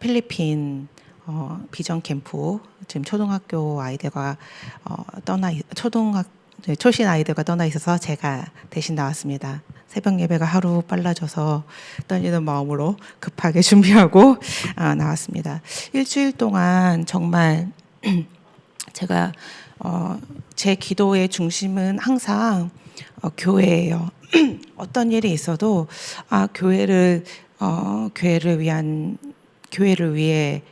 필리핀 비전 캠프 지금 초등학교 아이들과 초신 아이들과 떠나 있어서 제가 대신 나왔습니다. 새벽 예배가 하루 빨라져서 떨리는 마음으로 급하게 준비하고 나왔습니다. 일주일 동안 정말 제가 제 기도의 중심은 항상 교회예요. 어떤 일이 있어도 교회를 위해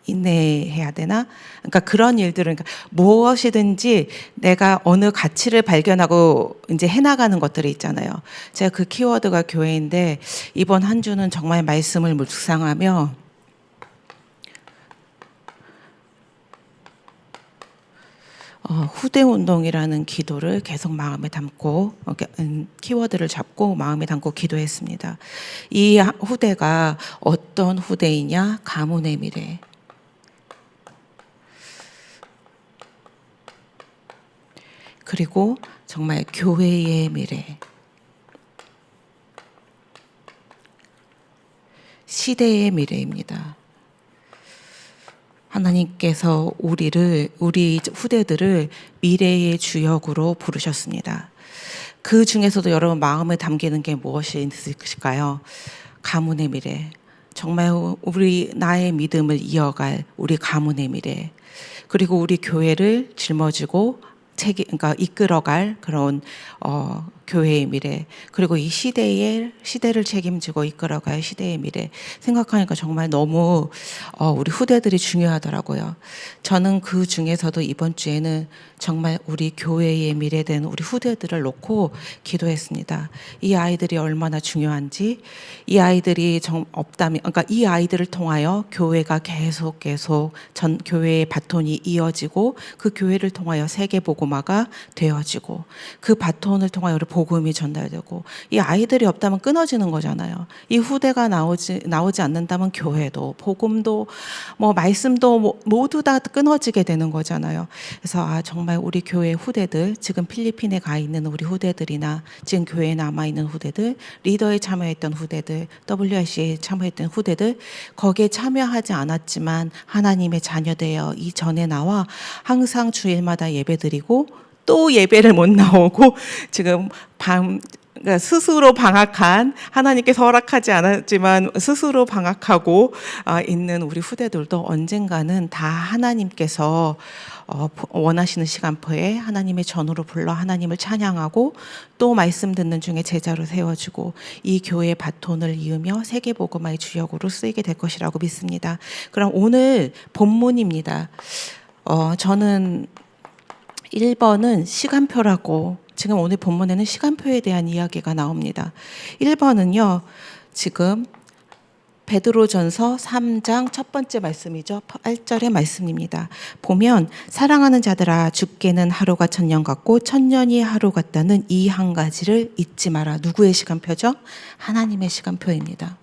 인내해야 되나? 그러니까 그런 일들은, 그러니까 무엇이든지 내가 어느 가치를 발견하고 이제 해나가는 것들이 있잖아요. 제가 그 키워드가 교회인데, 이번 한 주는 정말 말씀을 묵상하며 후대 운동이라는 기도를 계속 마음에 담고 키워드를 잡고 마음에 담고 기도했습니다. 이 후대가 어떤 후대이냐? 가문의 미래. 그리고 정말 교회의 미래, 시대의 미래입니다. 하나님께서 우리 후대들을 미래의 주역으로 부르셨습니다. 그 중에서도 여러분 마음에 담기는 게 무엇이 있을까요? 가문의 미래. 정말 나의 믿음을 이어갈 우리 가문의 미래. 그리고 우리 교회를 짊어지고 그러니까 이끌어갈 그런 교회의 미래, 그리고 이 시대를 책임지고 이끌어갈 시대의 미래 생각하니까 정말 너무 우리 후대들이 중요하더라고요. 저는 그 중에서도 이번 주에는 정말 우리 교회의 미래된 우리 후대들을 놓고 기도했습니다. 이 아이들이 얼마나 중요한지, 이 아이들이 그러니까 이 아이들을 통하여 교회가 계속 교회의 바톤이 이어지고, 그 교회를 통하여 세계 복음화가 되어지고, 그 바톤을 통하여 우리 복음이 전달되고, 이 아이들이 없다면 끊어지는 거잖아요. 이 후대가 나오지 않는다면 교회도 복음도 말씀도 모두 다 끊어지게 되는 거잖아요. 그래서 정말 우리 교회 후대들, 지금 필리핀에 가 있는 우리 후대들이나 지금 교회에 남아 있는 후대들, 리더에 참여했던 후대들, WRC에 참여했던 후대들, 거기에 참여하지 않았지만 하나님의 자녀되어 이전에 나와 항상 주일마다 예배드리고 또 예배를 못 나오고 지금 그러니까 스스로 방학한, 하나님께서 허락하지 않았지만 스스로 방학하고 있는 우리 후대들도 언젠가는 다 하나님께서 원하시는 시간표에 하나님의 전으로 불러 하나님을 찬양하고 또 말씀 듣는 중에 제자로 세워지고 이 교회의 바톤을 이으며 세계복음화의 주역으로 쓰이게 될 것이라고 믿습니다. 그럼 오늘 본문입니다. 저는 1번은 시간표라고, 지금 오늘 본문에는 시간표에 대한 이야기가 나옵니다. 1번은요, 지금 베드로전서 3장 첫 번째 말씀이죠. 8절의 말씀입니다. 보면 사랑하는 자들아, 주께는 하루가 천년 같고 천년이 하루 같다는 이 한 가지를 잊지 마라. 누구의 시간표죠? 하나님의 시간표입니다.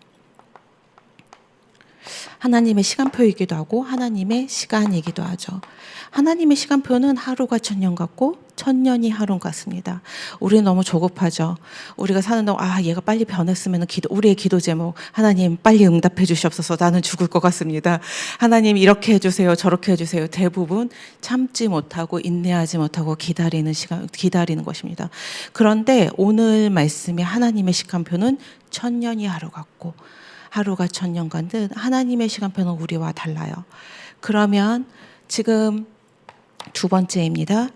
하나님의 시간표이기도 하고 하나님의 시간이기도 하죠. 하나님의 시간표는 하루가 천년 같고 천년이 하루 같습니다. 우리는 너무 조급하죠. 우리가 사는 동안 얘가 빨리 변했으면 우리의 기도 제목, 하나님 빨리 응답해 주시옵소서. 나는 죽을 것 같습니다. 하나님 이렇게 해주세요, 저렇게 해주세요. 대부분 참지 못하고 인내하지 못하고 기다리는 것입니다. 그런데 오늘 말씀의 하나님의 시간표는 천년이 하루 같고 하루가 천년 같은 하나님의 시간표는 우리와 달라요. 그러면 지금 두 번째입니다.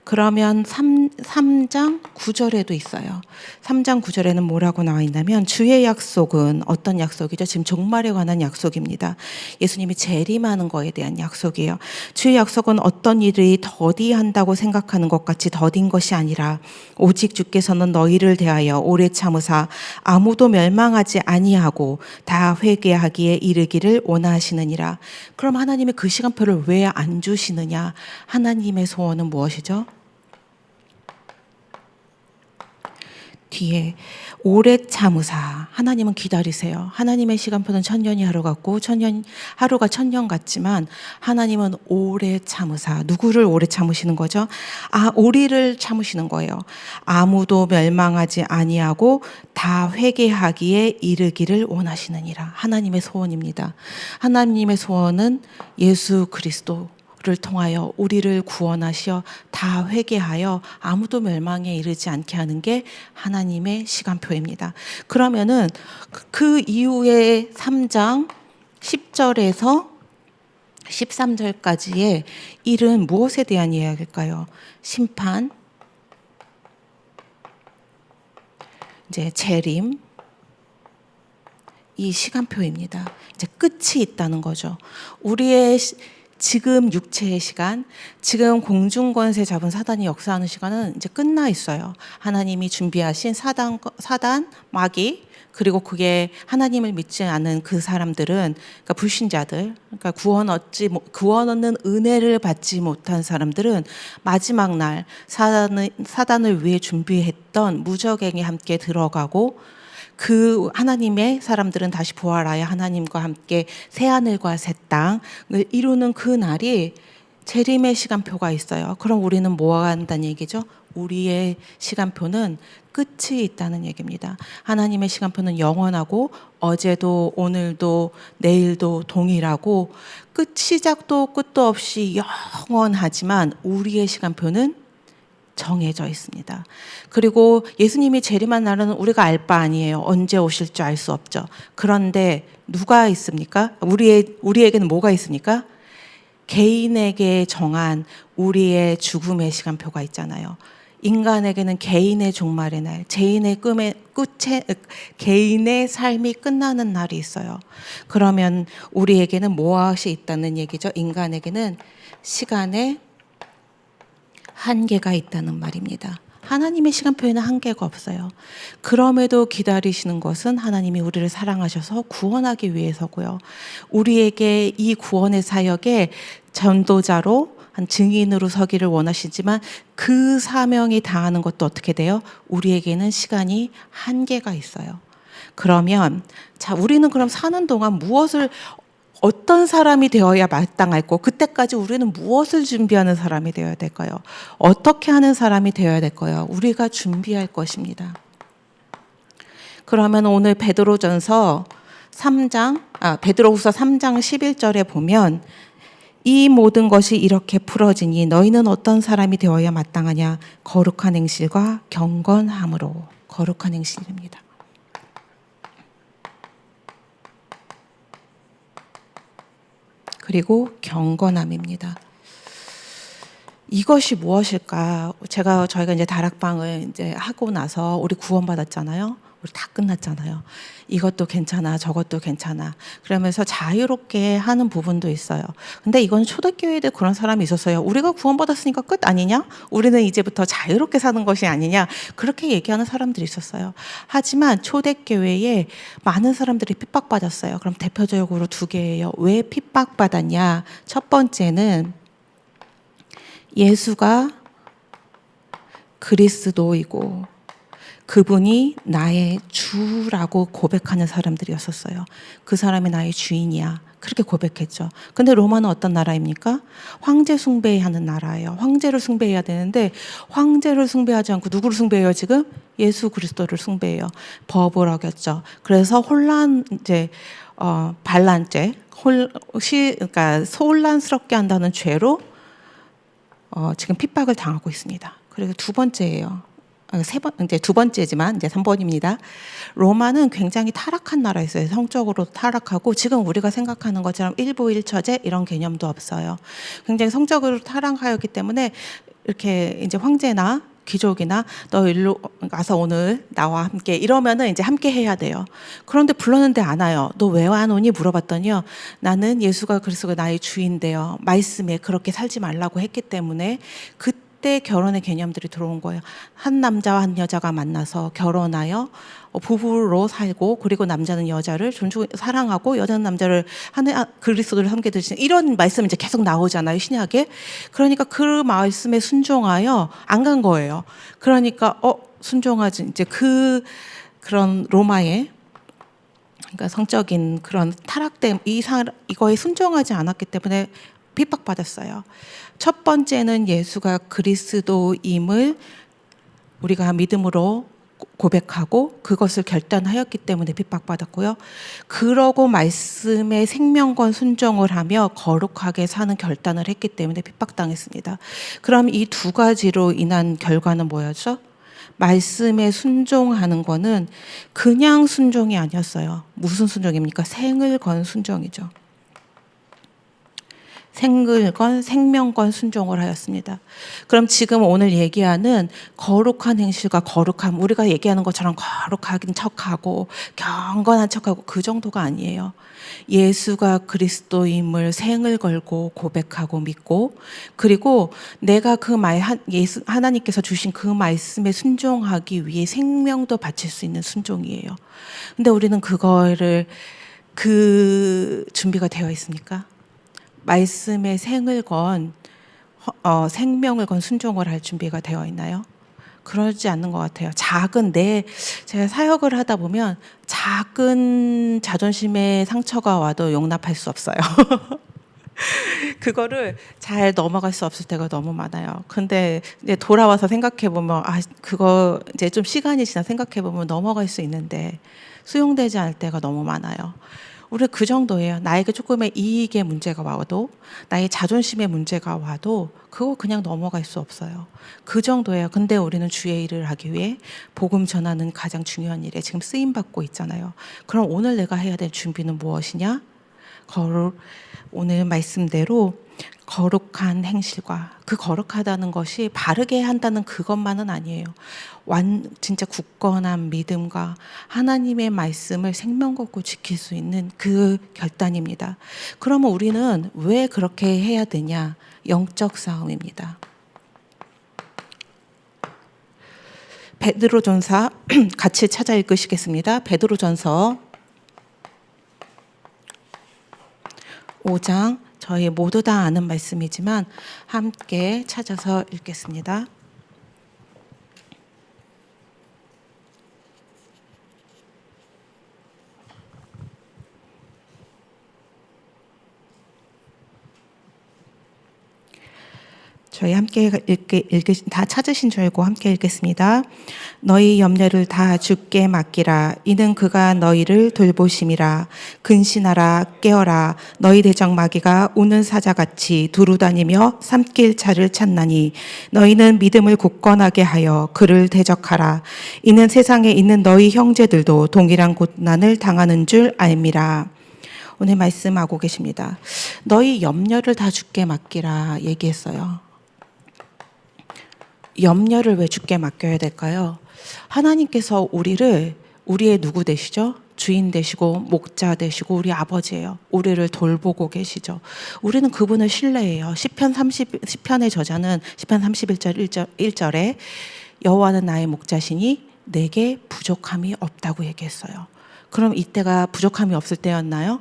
그러면 3장 9절에도 있어요. 3장 9절에는 뭐라고 나와 있냐면, 주의 약속은 어떤 약속이죠? 지금 종말에 관한 약속입니다. 예수님이 재림하는 거에 대한 약속이에요. 주의 약속은 어떤 일이 더디한다고 생각하는 것 같이 더딘 것이 아니라 오직 주께서는 너희를 대하여 오래 참으사 아무도 멸망하지 아니하고 다 회개하기에 이르기를 원하시느니라. 그럼 하나님의 그 시간표를 왜 안 주시느냐? 하나님의 소원은 무엇이죠? 뒤에 오래 참으사. 하나님은 기다리세요. 하나님의 시간표는 천년이 하루 같고 하루가 천년 같지만 하나님은 오래 참으사. 누구를 오래 참으시는 거죠? 우리를 참으시는 거예요. 아무도 멸망하지 아니하고 다 회개하기에 이르기를 원하시느니라. 하나님의 소원입니다. 하나님의 소원은 예수 그리스도 를 통하여 우리를 구원하시어 다 회개하여 아무도 멸망에 이르지 않게 하는 게 하나님의 시간표입니다. 그러면은 그 이후에 3장 10절에서 13절까지의 일은 무엇에 대한 이야기일까요? 심판, 이제 재림, 이 시간표입니다. 이제 끝이 있다는 거죠. 우리의 지금 육체의 시간, 지금 공중권세 잡은 사단이 역사하는 시간은 이제 끝나 있어요. 하나님이 준비하신 사단, 마귀, 그리고 그게 하나님을 믿지 않은 그 사람들은, 그러니까 불신자들, 그러니까 구원 얻는 은혜를 받지 못한 사람들은 마지막 날 사단을 위해 준비했던 무저갱에 함께 들어가고, 그 하나님의 사람들은 다시 부활하여 하나님과 함께 새하늘과 새 땅을 이루는 그 날이 재림의 시간표가 있어요. 그럼 우리는 뭐 한다는 얘기죠? 우리의 시간표는 끝이 있다는 얘기입니다. 하나님의 시간표는 영원하고 어제도 오늘도 내일도 동일하고 시작도 끝도 없이 영원하지만 우리의 시간표는 정해져 있습니다. 그리고 예수님이 재림한 날은 우리가 알 바 아니에요. 언제 오실 줄 알 수 없죠. 그런데 누가 있습니까? 우리에게는 뭐가 있습니까? 개인에게 정한 우리의 죽음의 시간표가 있잖아요. 인간에게는 개인의 종말의 날, 개인의 삶이 끝나는 날이 있어요. 그러면 우리에게는 무엇이 있다는 얘기죠? 인간에게는 시간의 한계가 있다는 말입니다. 하나님의 시간표에는 한계가 없어요. 그럼에도 기다리시는 것은 하나님이 우리를 사랑하셔서 구원하기 위해서고요. 우리에게 이 구원의 사역에 전도자로 한 증인으로 서기를 원하시지만 그 사명이 다하는 것도 어떻게 돼요? 우리에게는 시간이 한계가 있어요. 그러면 우리는 그럼 사는 동안 어떤 사람이 되어야 마땅할고 그때까지 우리는 무엇을 준비하는 사람이 되어야 될까요? 어떻게 하는 사람이 되어야 될까요? 우리가 준비할 것입니다. 그러면 오늘 베드로후서 3장 11절에 보면 이 모든 것이 이렇게 풀어지니 너희는 어떤 사람이 되어야 마땅하냐? 거룩한 행실과 경건함으로. 거룩한 행실입니다. 그리고 경건함입니다. 이것이 무엇일까? 저희가 이제 다락방을 이제 하고 나서 우리 구원받았잖아요. 우리 다 끝났잖아요. 이것도 괜찮아, 저것도 괜찮아. 그러면서 자유롭게 하는 부분도 있어요. 근데 이건 초대교회에도 그런 사람이 있었어요. 우리가 구원받았으니까 끝 아니냐? 우리는 이제부터 자유롭게 사는 것이 아니냐? 그렇게 얘기하는 사람들이 있었어요. 하지만 초대교회에 많은 사람들이 핍박받았어요. 그럼 대표적으로 2개예요. 왜 핍박받았냐? 첫 번째는 예수가 그리스도이고 그분이 나의 주라고 고백하는 사람들이었었어요. 그 사람이 나의 주인이야. 그렇게 고백했죠. 근데 로마는 어떤 나라입니까? 황제 숭배하는 나라예요. 황제를 숭배해야 되는데 황제를 숭배하지 않고 누구를 숭배해요 지금? 예수 그리스도를 숭배해요. 법을 어겼죠. 그래서 반란죄, 그러니까 혼란스럽게 한다는 죄로 지금 핍박을 당하고 있습니다. 그리고 2번째예요. 이제 2번째지만 이제 3번입니다. 로마는 굉장히 타락한 나라였어요. 성적으로 타락하고 지금 우리가 생각하는 것처럼 일부일처제 이런 개념도 없어요. 굉장히 성적으로 타락하였기 때문에 이렇게 이제 황제나 귀족이나 너 일로 가서 오늘 나와 함께 이러면은 이제 함께 해야 돼요. 그런데 불렀는데 안 와요. 너 왜 안 오니 물어봤더니요. 나는 예수가 그리스도가 나의 주인데요. 말씀에 그렇게 살지 말라고 했기 때문에 그때 결혼의 개념들이 들어온 거예요. 한 남자와 한 여자가 만나서 결혼하여 부부로 살고 그리고 남자는 여자를 사랑하고 여자는 남자를 그리스도를 함께 드시는 이런 말씀이 이제 계속 나오잖아요. 신약에. 그러니까 그 말씀에 순종하여 안 간 거예요. 그러니까 순종하지 이제 그런 로마의 그러니까 성적인 그런 타락됨 이거에 순종하지 않았기 때문에 핍박받았어요. 첫 번째는 예수가 그리스도임을 우리가 믿음으로 고백하고 그것을 결단하였기 때문에 핍박받았고요. 그러고 말씀의 생명권 순종을 하며 거룩하게 사는 결단을 했기 때문에 핍박당했습니다. 그럼 이 두 가지로 인한 결과는 뭐였죠? 말씀에 순종하는 거는 그냥 순종이 아니었어요. 무슨 순종입니까? 생을 건 순종이죠. 생글건 생명권 순종을 하였습니다. 그럼 지금 오늘 얘기하는 거룩한 행실과 거룩함, 우리가 얘기하는 것처럼 거룩한 척하고 경건한 척하고 그 정도가 아니에요. 예수가 그리스도임을 생을 걸고 고백하고 믿고, 그리고 내가 그 하나님께서 주신 그 말씀에 순종하기 위해 생명도 바칠 수 있는 순종이에요. 근데 우리는 그 준비가 되어 있습니까? 말씀에 생명을 건 순종을 할 준비가 되어 있나요? 그러지 않는 것 같아요. 제가 사역을 하다 보면 작은 자존심의 상처가 와도 용납할 수 없어요. 그거를 잘 넘어갈 수 없을 때가 너무 많아요. 근데 이제 돌아와서 생각해보면, 그거 이제 좀 시간이 지나 생각해보면 넘어갈 수 있는데 수용되지 않을 때가 너무 많아요. 우리 그 정도예요. 나에게 조금의 이익의 문제가 와도, 나의 자존심의 문제가 와도 그거 그냥 넘어갈 수 없어요. 그 정도예요. 근데 우리는 주의 일을 하기 위해 복음 전하는 가장 중요한 일에 지금 쓰임 받고 있잖아요. 그럼 오늘 내가 해야 될 준비는 무엇이냐? 오늘 말씀대로 거룩한 행실과, 그 거룩하다는 것이 바르게 한다는 그것만은 아니에요. 진짜 굳건한 믿음과 하나님의 말씀을 생명 걸고 지킬 수 있는 그 결단입니다. 그러면 우리는 왜 그렇게 해야 되냐? 영적 싸움입니다. 베드로전서 같이 찾아 읽으시겠습니다. 베드로전서 5장, 저희 모두 다 아는 말씀이지만 함께 찾아서 읽겠습니다. 저희 함께 다 찾으신 줄 알고 함께 읽겠습니다. 너희 염려를 다 주께 맡기라. 이는 그가 너희를 돌보심이라. 근신하라, 깨어라. 너희 대적 마귀가 우는 사자같이 두루다니며 삼킬 차를 찾나니 너희는 믿음을 굳건하게 하여 그를 대적하라. 이는 세상에 있는 너희 형제들도 동일한 고난을 당하는 줄 알미라. 오늘 말씀하고 계십니다. 너희 염려를 다 주께 맡기라 얘기했어요. 염려를 왜 주께 맡겨야 될까요? 하나님께서 우리의 누구 되시죠? 주인 되시고 목자 되시고 우리 아버지예요. 우리를 돌보고 계시죠. 우리는 그분을 신뢰해요. 시편의 저자는 시편 31절 1절에 여호와는 나의 목자시니 내게 부족함이 없다고 얘기했어요. 그럼 이때가 부족함이 없을 때였나요?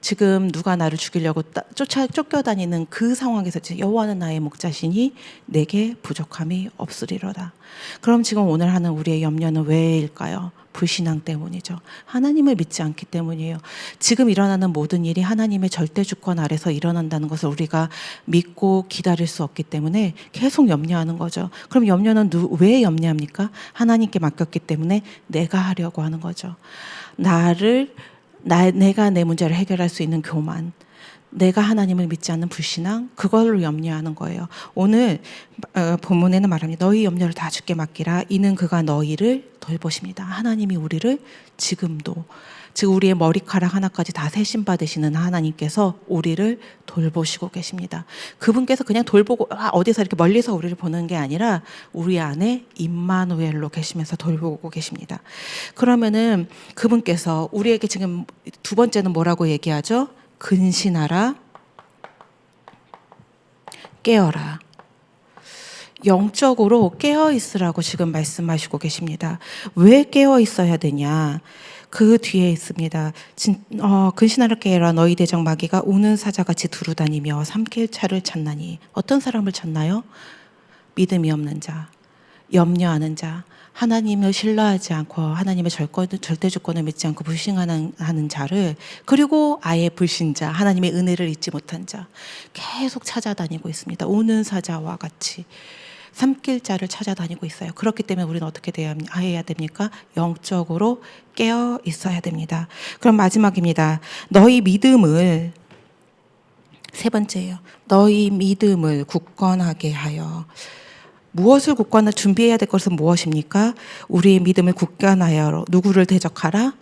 지금 누가 나를 죽이려고 쫓겨다니는 그 상황에서 여호와는 나의 목자시니 내게 부족함이 없으리로다. 그럼 지금 오늘 하는 우리의 염려는 왜일까요? 불신앙 때문이죠. 하나님을 믿지 않기 때문이에요. 지금 일어나는 모든 일이 하나님의 절대 주권 아래서 일어난다는 것을 우리가 믿고 기다릴 수 없기 때문에 계속 염려하는 거죠. 그럼 염려는 왜 염려합니까? 하나님께 맡겼기 때문에 내가 하려고 하는 거죠. 내가 내 문제를 해결할 수 있는 교만, 내가 하나님을 믿지 않는 불신앙, 그걸로 염려하는 거예요. 오늘 본문에는 말합니다. 너희 염려를 다 주께 맡기라. 이는 그가 너희를 돌보십니다. 하나님이 우리를 지금도, 즉 우리의 머리카락 하나까지 다 세심 받으시는 하나님께서 우리를 돌보시고 계십니다. 그분께서 그냥 돌보고 어디서 이렇게 멀리서 우리를 보는 게 아니라 우리 안에 임마누엘로 계시면서 돌보고 계십니다. 그러면은 그분께서 우리에게 지금 두 번째는 뭐라고 얘기하죠? 근신하라, 깨어라. 영적으로 깨어 있으라고 지금 말씀하시고 계십니다. 왜 깨어 있어야 되냐? 그 뒤에 있습니다. 근신하라, 깨어라. 너희 대적 마귀가 우는 사자같이 두루다니며 삼킬 차를 찾나니. 어떤 사람을 찾나요? 믿음이 없는 자, 염려하는 자, 하나님을 신뢰하지 않고 하나님의 절대 주권을 믿지 않고 불신하는 자를, 그리고 아예 불신자, 하나님의 은혜를 잊지 못한 자 계속 찾아다니고 있습니다. 우는 사자와 같이 삼킬 자를 찾아다니고 있어요. 그렇기 때문에 우리는 어떻게 해야 됩니까? 영적으로 깨어 있어야 됩니다. 그럼 마지막입니다. 너희 믿음을, 세 번째예요. 너희 믿음을 굳건하게 하여. 무엇을 굳건하 준비해야 될 것은 무엇입니까? 우리의 믿음을 굳건하여 누구를 대적하라?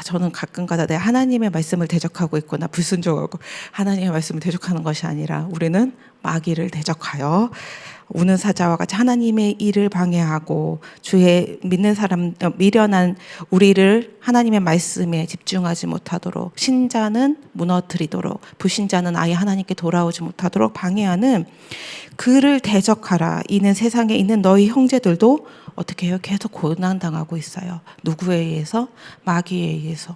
저는 가끔가다 내 하나님의 말씀을 대적하고 있구나, 불순종하고 하나님의 말씀을 대적하는 것이 아니라 우리는 마귀를 대적하여 우는 사자와 같이 하나님의 일을 방해하고 주의 믿는 사람 미련한 우리를 하나님의 말씀에 집중하지 못하도록, 신자는 무너뜨리도록, 불신자는 아예 하나님께 돌아오지 못하도록 방해하는 그를 대적하라. 이는 세상에 있는 너희 형제들도 어떻게 해요? 계속 고난당하고 있어요. 누구에 의해서? 마귀에 의해서.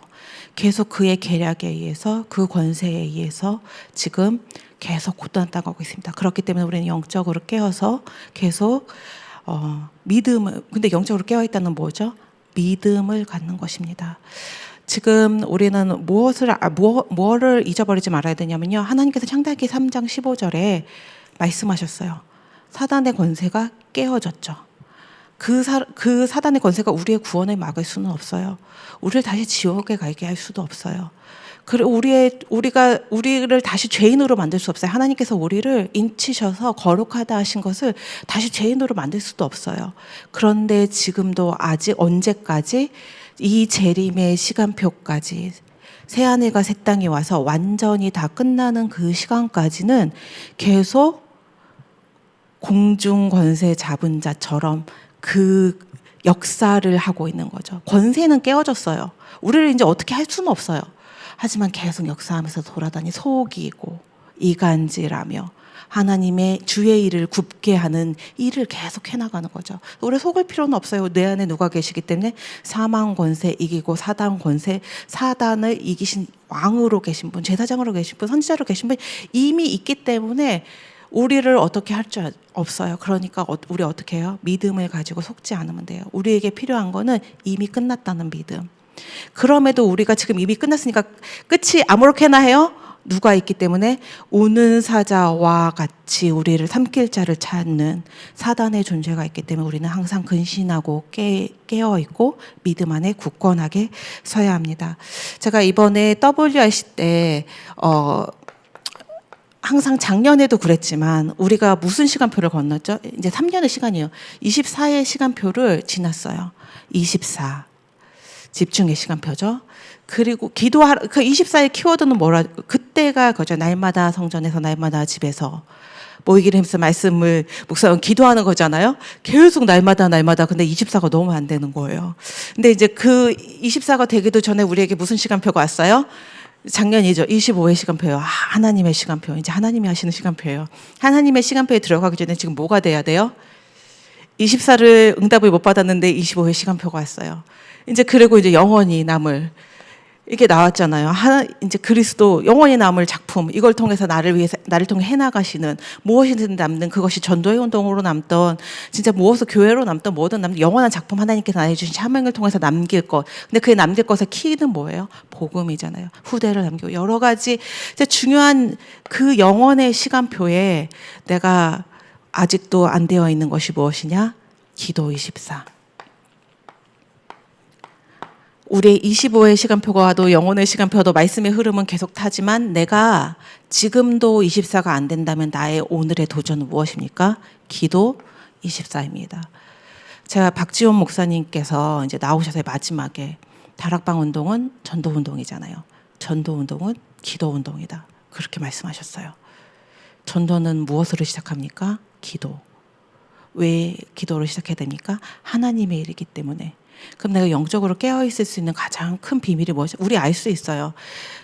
계속 그의 계략에 의해서, 그 권세에 의해서 지금 계속 고난당하고 있습니다. 그렇기 때문에 우리는 영적으로 깨어서 계속 믿음을, 근데 영적으로 깨어있다는 뭐죠? 믿음을 갖는 것입니다. 지금 우리는 뭐를 잊어버리지 말아야 되냐면요, 하나님께서 창세기 3장 15절에 말씀하셨어요. 사단의 권세가 깨어졌죠. 그 사단의 권세가 우리의 구원을 막을 수는 없어요. 우리를 다시 지옥에 가게 할 수도 없어요. 그리고 우리를 다시 죄인으로 만들 수 없어요. 하나님께서 우리를 인치셔서 거룩하다 하신 것을 다시 죄인으로 만들 수도 없어요. 그런데 지금도 아직 언제까지, 이 재림의 시간표까지, 새하늘과 새 땅이 와서 완전히 다 끝나는 그 시간까지는 계속 공중 권세 잡은 자처럼 그 역사를 하고 있는 거죠. 권세는 깨어졌어요. 우리를 이제 어떻게 할 수는 없어요. 하지만 계속 역사하면서 돌아다니 속이고 이간질하며 하나님의 주의 일을 굽게 하는 일을 계속 해나가는 거죠. 우리 속을 필요는 없어요. 내 안에 누가 계시기 때문에 사망 권세 이기고 사단 권세, 사단을 이기신 왕으로 계신 분, 제사장으로 계신 분, 선지자로 계신 분 이미 있기 때문에 우리를 어떻게 할 줄 없어요. 그러니까 우리 어떻게 해요? 믿음을 가지고 속지 않으면 돼요. 우리에게 필요한 거는 이미 끝났다는 믿음. 그럼에도 우리가 지금 이미 끝났으니까 끝이 아무렇게나 해요? 누가 있기 때문에 우는 사자와 같이 우리를 삼킬 자를 찾는 사단의 존재가 있기 때문에 우리는 항상 근신하고 깨어있고 믿음 안에 굳건하게 서야 합니다. 제가 이번에 WRC 때 항상 작년에도 그랬지만 우리가 무슨 시간표를 건넜죠? 이제 3년의 시간이에요. 24의 시간표를 지났어요. 24. 집중의 시간표죠. 그리고 그 24의 키워드는 뭐라, 그때가 그죠. 날마다 성전에서, 날마다 집에서 모이기를 힘써 말씀을 묵상하고 기도하는 거잖아요. 계속 날마다. 근데 24가 너무 안 되는 거예요. 근데 이제 그 24가 되기도 전에 우리에게 무슨 시간표가 왔어요? 작년이죠. 25의 시간표예요. 하나님의 시간표. 이제 하나님이 하시는 시간표예요. 하나님의 시간표에 들어가기 전에 지금 뭐가 돼야 돼요? 24를 응답을 못 받았는데 25의 시간표가 왔어요. 이제 그리고 이제 영원히 남을, 이게 나왔잖아요. 이제 그리스도 영원히 남을 작품, 이걸 통해서 나를 통해 해나가시는, 무엇이든 남는, 그것이 전도의 운동으로 남던, 진짜 무엇을 교회로 남던, 뭐든 남던 영원한 작품, 하나님께서 나에게 주신 사명을 통해서 남길 것. 근데 그 남길 것의 키는 뭐예요? 복음이잖아요. 후대를 남기고 여러 가지 중요한 그 영원의 시간표에 내가 아직도 안 되어 있는 것이 무엇이냐? 기도 24. 우리의 25의 시간표가 와도 영혼의 시간표도 말씀의 흐름은 계속 타지만 내가 지금도 24가 안 된다면 나의 오늘의 도전은 무엇입니까? 기도 24입니다. 제가 박지원 목사님께서 이제 나오셔서 마지막에 다락방 운동은 전도 운동이잖아요. 전도 운동은 기도 운동이다. 그렇게 말씀하셨어요. 전도는 무엇으로 시작합니까? 기도. 왜 기도로 시작해야 됩니까? 하나님의 일이기 때문에. 그럼 내가 영적으로 깨어있을 수 있는 가장 큰 비밀이 무엇이? 우리 알 수 있어요.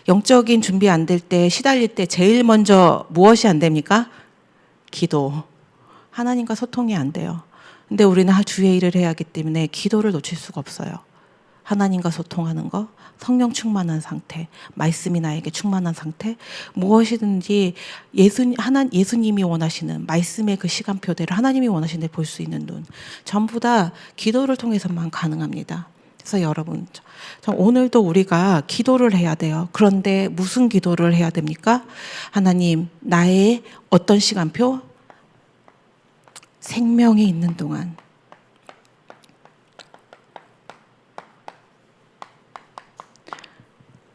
영적인 준비 안 될 때, 시달릴 때 제일 먼저 무엇이 안 됩니까? 기도. 하나님과 소통이 안 돼요. 근데 우리는 주의 일을 해야 하기 때문에 기도를 놓칠 수가 없어요. 하나님과 소통하는 거, 성령 충만한 상태, 말씀이 나에게 충만한 상태, 무엇이든지 예수님이 원하시는 말씀의 그 시간표대로 하나님이 원하시는 데 볼 수 있는 눈, 전부 다 기도를 통해서만 가능합니다. 그래서 여러분, 오늘도 우리가 기도를 해야 돼요. 그런데 무슨 기도를 해야 됩니까? 하나님, 나의 어떤 시간표? 생명이 있는 동안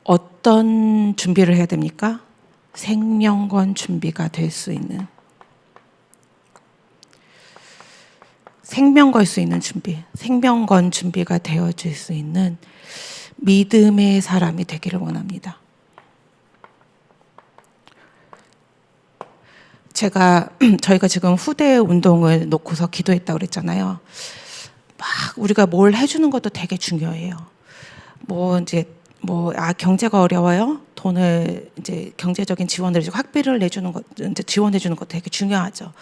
어떤 준비를 해야 됩니까? 생명건 준비가 될 수 있는, 생명 걸 수 있는 준비, 생명건 준비가 되어질 수 있는 믿음의 사람이 되기를 원합니다. 저희가 지금 후대 운동을 놓고서 기도했다고 그랬잖아요. 막 우리가 뭘 해주는 것도 되게 중요해요. 경제가 어려워요. 돈을 이제 경제적인 지원을 해주고 학비를 내주는 것, 이제 지원해주는 것도 되게 중요하죠.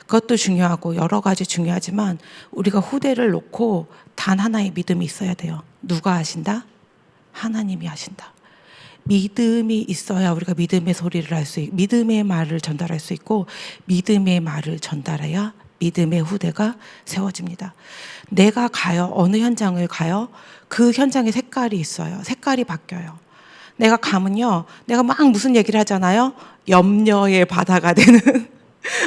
그것도 중요하고 여러 가지 중요하지만 우리가 후대를 놓고 단 하나의 믿음이 있어야 돼요. 누가 하신다? 하나님이 하신다. 믿음이 있어야 우리가 믿음의 소리를 할 수 있고 믿음의 말을 전달할 수 있고 믿음의 말을 전달해야 믿음의 후대가 세워집니다. 내가 가요. 어느 현장을 가요. 그 현장의 색깔이 있어요. 색깔이 바뀌어요. 내가 가면요. 내가 막 무슨 얘기를 하잖아요. 염려의 바다가 되는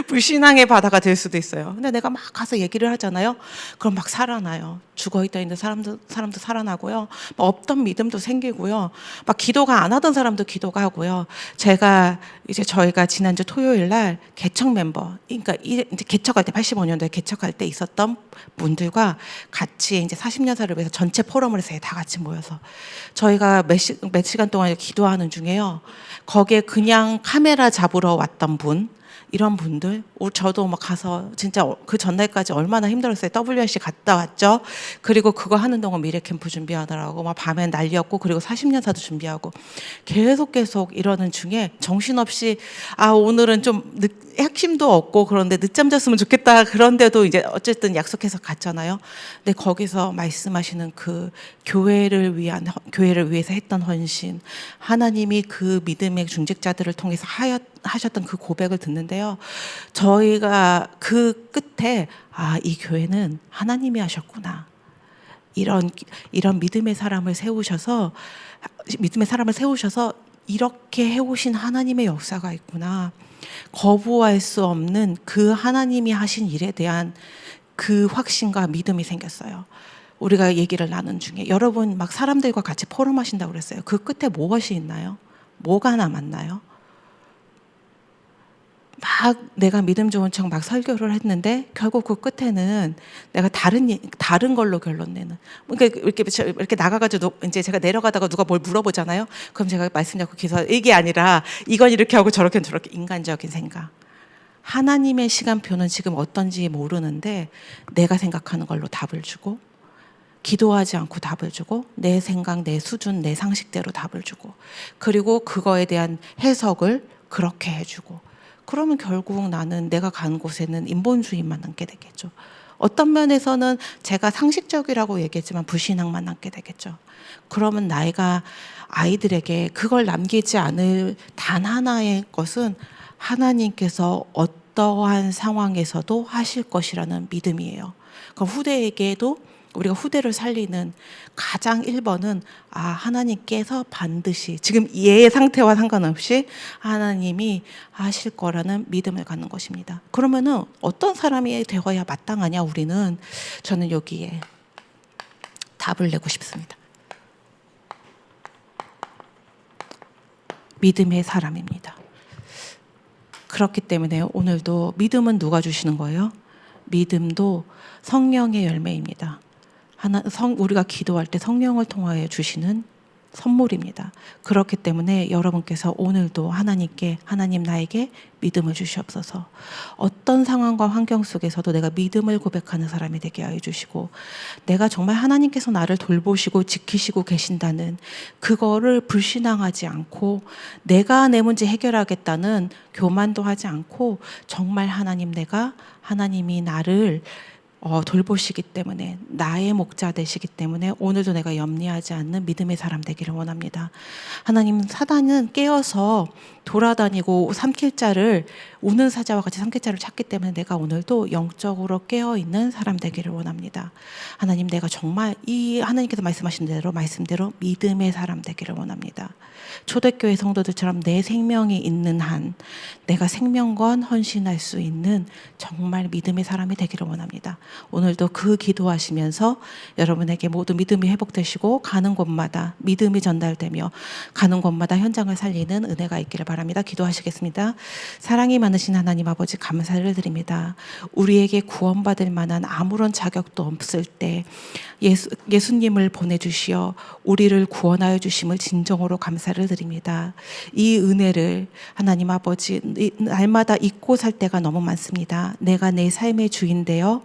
불신앙의 바다가 될 수도 있어요. 근데 내가 막 가서 얘기를 하잖아요. 그럼 막 살아나요. 죽어있다 있는 사람도 살아나고요. 막 없던 믿음도 생기고요. 막 기도가 안 하던 사람도 기도가 하고요. 저희가 지난주 토요일 날 개척 멤버, 그러니까 이제 개척할 때 85년도에 개척할 때 있었던 분들과 같이 이제 40년사를 위해서 전체 포럼을 해서 다 같이 모여서 저희가 몇 시간 동안 기도하는 중에요. 거기에 그냥 카메라 잡으러 왔던 분, 이런 분들, 저도 막 가서 진짜 그 전날까지 얼마나 힘들었어요. WRC 갔다 왔죠. 그리고 그거 하는 동안 미래 캠프 준비하느라고 막 밤엔 난리였고, 그리고 40년사도 준비하고 계속 이러는 중에 정신없이 오늘은 좀 핵심도 없고 그런데 늦잠 잤으면 좋겠다. 그런데도 이제 어쨌든 약속해서 갔잖아요. 근데 거기서 말씀하시는 그 교회를 위해서 했던 헌신, 하나님이 그 믿음의 중직자들을 통해서 하셨던 그 고백을 듣는데요. 저희가 그 끝에 이 교회는 하나님이 하셨구나. 이런 믿음의 사람을 세우셔서 이렇게 해오신 하나님의 역사가 있구나. 거부할 수 없는 그 하나님이 하신 일에 대한 그 확신과 믿음이 생겼어요. 우리가 얘기를 나눈 중에 여러분 막 사람들과 같이 포럼하신다고 그랬어요. 그 끝에 무엇이 있나요? 뭐가 남았나요? 막 내가 믿음 좋은 척 막 설교를 했는데 결국 그 끝에는 내가 다른 걸로 결론 내는. 그러니까 이렇게 나가가지고 이제 제가 내려가다가 누가 뭘 물어보잖아요. 그럼 제가 말씀 잡고 기서 이게 아니라 이건 이렇게 하고 저렇게 인간적인 생각. 하나님의 시간표는 지금 어떤지 모르는데 내가 생각하는 걸로 답을 주고 기도하지 않고 답을 주고 내 생각, 내 수준, 내 상식대로 답을 주고 그리고 그거에 대한 해석을 그렇게 해주고 그러면 결국 나는 내가 간 곳에는 인본주의만 남게 되겠죠. 어떤 면에서는 제가 상식적이라고 얘기했지만 불신앙만 남게 되겠죠. 그러면 나이가 아이들에게 그걸 남기지 않을 단 하나의 것은 하나님께서 어떠한 상황에서도 하실 것이라는 믿음이에요. 그럼 후대에게도 우리가 후대를 살리는 가장 1번은 하나님께서 반드시 지금 얘의 상태와 상관없이 하나님이 하실 거라는 믿음을 갖는 것입니다. 그러면은 어떤 사람이 되어야 마땅하냐 우리는 저는 여기에 답을 내고 싶습니다. 믿음의 사람입니다. 그렇기 때문에 오늘도 믿음은 누가 주시는 거예요? 믿음도 성령의 열매입니다. 우리가 기도할 때 성령을 통하여 주시는 선물입니다. 그렇기 때문에 여러분께서 오늘도 하나님 나에게 믿음을 주시옵소서. 어떤 상황과 환경 속에서도 내가 믿음을 고백하는 사람이 되게 하여 주시고 내가 정말 하나님께서 나를 돌보시고 지키시고 계신다는 그거를 불신앙하지 않고 내가 내 문제 해결하겠다는 교만도 하지 않고 정말 하나님이 나를 돌보시기 때문에, 나의 목자 되시기 때문에 오늘도 내가 염려하지 않는 믿음의 사람 되기를 원합니다. 하나님, 사단은 깨어서 돌아다니고 삼킬 자를, 우는 사자와 같이 삼킬 자를 찾기 때문에 내가 오늘도 영적으로 깨어있는 사람 되기를 원합니다. 하나님, 내가 정말 이 하나님께서 말씀하신 대로 말씀대로 믿음의 사람 되기를 원합니다. 초대교회 성도들처럼 내 생명이 있는 한 내가 생명건 헌신할 수 있는 정말 믿음의 사람이 되기를 원합니다. 오늘도 그 기도하시면서 여러분에게 모두 믿음이 회복되시고 가는 곳마다 믿음이 전달되며 가는 곳마다 현장을 살리는 은혜가 있기를 바랍니다. 기도하시겠습니다. 사랑이 많으신 하나님 아버지, 감사를 드립니다. 우리에게 구원받을 만한 아무런 자격도 없을 때 예수님을 보내주시어 우리를 구원하여 주심을 진정으로 감사를 드립니다. 이 은혜를 하나님 아버지 날마다 잊고 살 때가 너무 많습니다. 내가 내 삶의 주인되어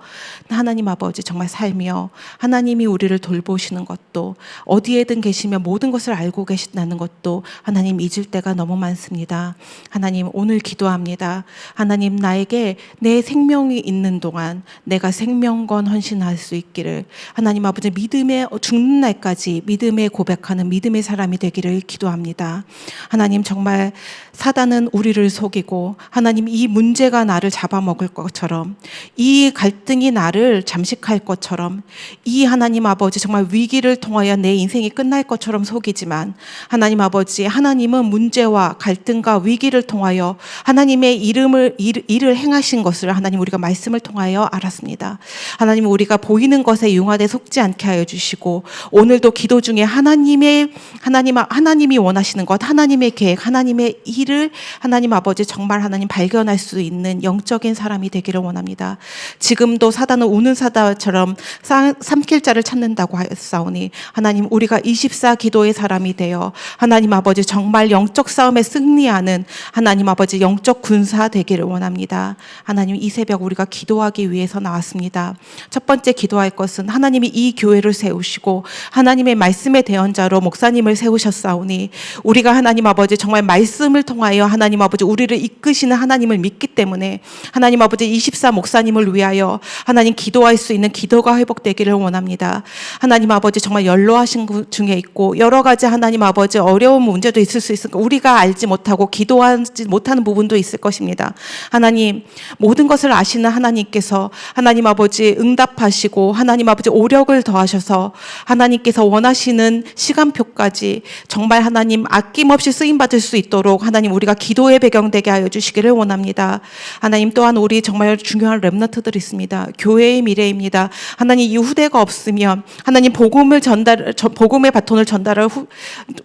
하나님 아버지 정말 살며 하나님이 우리를 돌보시는 것도, 어디에든 계시며 모든 것을 알고 계신다는 것도 하나님 잊을 때가 너무 많습니다. 하나님, 오늘 기도합니다. 하나님, 나에게 내 생명이 있는 동안 내가 생명건 헌신할 수 있기를, 하나님 아버지 믿음의 죽는 날까지 믿음의 고백하는 믿음의 사람이 되기를 기도합니다. 하나님, 정말 사단은 우리를 속이고 하나님, 이 문제가 나를 잡아먹을 것처럼, 이 갈등이 나를 잠식할 것처럼, 이 하나님 아버지 정말 위기를 통하여 내 인생이 끝날 것처럼 속이지만, 하나님 아버지, 하나님은 문제와 갈등과 위기를 통하여 하나님의 일을 행하신 것을 하나님 우리가 말씀을 통하여 알았습니다. 하나님, 우리가 보이는 것에 융화돼 속지 않게 하여 주시고, 오늘도 기도 중에 하나님이 원하시는 것, 하나님의 계획, 하나님의 일을 하나님 아버지 정말 하나님 발견할 수 있는 영적인 사람이 되기를 원합니다. 지금도 사단은 우는 사자처럼 삼킬 자를 찾는다고 하였사오니, 하나님, 우리가 24 기도의 사람이 되어 하나님 아버지 정말 영적 싸움에 승리하는 하나님 아버지 영적 군사 되기를 원합니다. 하나님, 이 새벽 우리가 기도하기 위해서 나왔습니다. 첫 번째 기도할 것은 하나님이 이 교회를 세우시고 하나님의 말씀의 대언자로 목사님을 세우셨사오니, 우리가 하나님 아버지 정말 말씀을 통하여 하나님 아버지 우리를 이끄시는 하나님을 믿기 때문에 하나님 아버지 24 목사님을 위하여 하나님 기도할 수 있는 기도가 회복되기를 원합니다. 하나님 아버지 정말 연로하신 분 중에 있고 여러 가지 하나님 아버지 어려운 문제도 있을 수 있으니까 우리가 알지 못하고 기도하지 못하는 부분도 있을 것입니다. 하나님, 모든 것을 아시는 하나님께서 하나님 아버지 응답하시고 하나님 아버지 오력을 더하셔서 하나님께서 원하시는 시간표까지 정말 하나님 아낌없이 쓰임받을 수 있도록 하나님 우리가 기도의 배경 되게 하여 주시기를 원합니다. 하나님, 또한 우리 정말 중요한 렘넌트들이 있습니다. 교회의 미래입니다. 하나님, 이 후대가 없으면 하나님 복음의 바톤을 전달할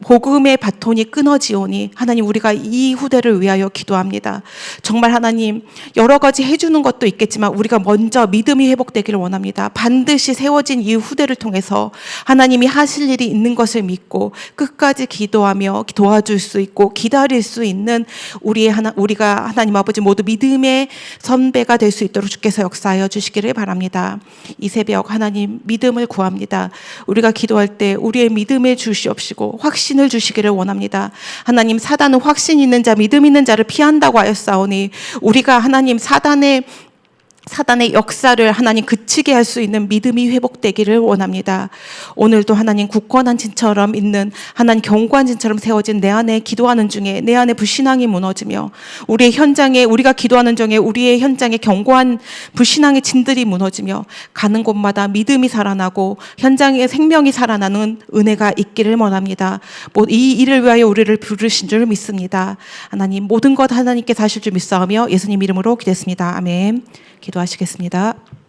복음의 바톤이 끊어지오니 하나님, 우리가 이 후대를 위하여 기도합니다. 정말 하나님, 여러 가지 해주는 것도 있겠지만 우리가 먼저 믿음이 회복되기를 원합니다. 반드시 세워진 이 후대를 통해서 하나님이 하실 일이 있는 것을 믿고 끝까지 기도하며 도와줄 수 있고 기다릴 수 있는 우리가 하나님 아버지 모두 믿음의 선배가 될 수 있도록 주께서 역사하여 주시기를 바랍니다. 이 새벽 하나님, 믿음을 구합니다. 우리가 기도할 때 우리의 믿음을 주시옵시고 확신을 주시기를 원합니다. 하나님, 사단은 확신 있는 자, 믿음 있는 자를 피한다고 하였사오니, 우리가 하나님 사단의 역사를 하나님 그치게 할 수 있는 믿음이 회복되기를 원합니다. 오늘도 하나님 굳건한 진처럼 있는 하나님 견고한 진처럼 세워진 내 안에 기도하는 중에 내 안에 불신앙이 무너지며 우리가 기도하는 중에 우리의 현장에 견고한 불신앙의 진들이 무너지며 가는 곳마다 믿음이 살아나고 현장에 생명이 살아나는 은혜가 있기를 원합니다. 이 일을 위하여 우리를 부르신 줄 믿습니다. 하나님, 모든 것 하나님께서 하실 줄 믿사오며 예수님 이름으로 기도했습니다. 아멘. 기도하시겠습니다.